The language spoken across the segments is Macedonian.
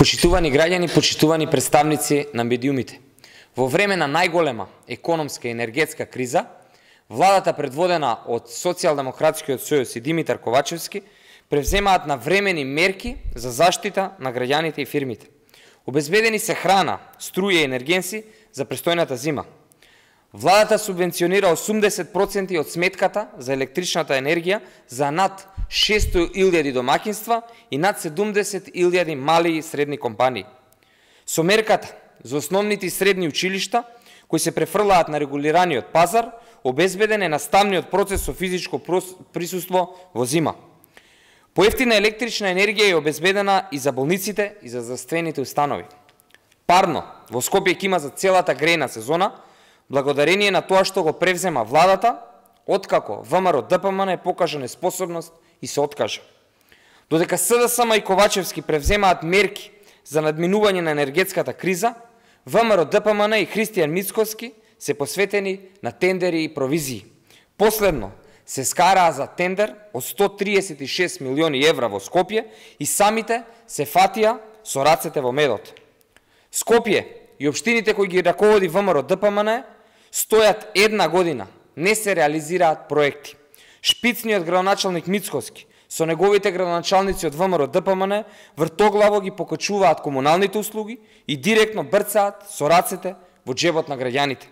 Почитувани граѓани, почитувани представници на медиумите. Во време на најголема економска и енергетска криза, владата предводена од Социјалдемократскиот сојуз и Димитар Ковачевски превземаат навремени мерки за заштита на граѓаните и фирмите. Обезбедени се храна, струја и енергенси за престојната зима. Владата субвенционира 80% од сметката за електричната енергија за над 600.000 домакинства и над 70.000 мали и средни компании. Со мерката за основните и средни училишта, кои се префрлаат на регулираниот пазар, обезбеден е наставниот процес со физичко присуство во зима. Поевтина електрична енергија е обезбедена и за болниците и за здравствените установи. Парно во Скопје ќе има за целата грејна сезона, благодарение на тоа што го превзема владата, откако ВМРО ДПМН покажа неспособност и се откажа. Додека СДСМ и Ковачевски превземаат мерки за надминување на енергетската криза, ВМРО ДПМН и Христијан Мицкоски се посветени на тендери и провизии. Последно се скараа за тендер од 136 милиони евра во Скопје и самите се фатија со рацете во медот. Скопје и општините кои ги раководи ВМРО ДПМН стојат една година, не се реализираат проекти. Шпицниот градоначалник Мицкоски со неговите градоначалници од ВМРО ДПМН вртоглаво ги покачуваат комуналните услуги и директно брцаат со рацете во джебот на граѓаните.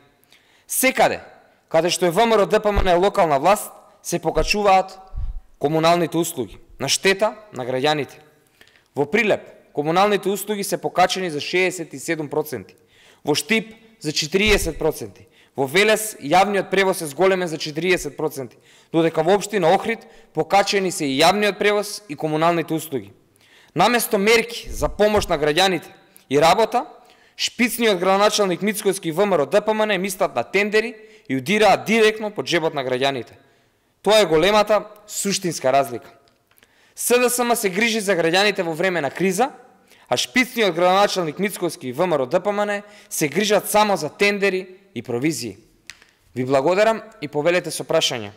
Секаде, каде што е ВМРО ДПМН локална власт, се покачуваат комуналните услуги на штета на граѓаните. Во Прилеп, комуналните услуги се покачени за 67%, во Штип за 40%, во Велес јавниот превоз е зголемен за 40%, додека во општина Охрид покачени се и јавниот превоз и комуналните услуги. Наместо мерки за помош на граѓаните и работа, шпицниот градоначалник Мицкоски и ВМРО ДПМН мислат на тендери и удираат директно по джебот на граѓаните. Тоа е големата суштинска разлика. СДСМ се грижи за граѓаните во време на криза, а шпицниот градоначалник Мицкоски и ВМРО ДПМН се грижат само за тендери и провизии. Ви благодарам и повелете со прашања.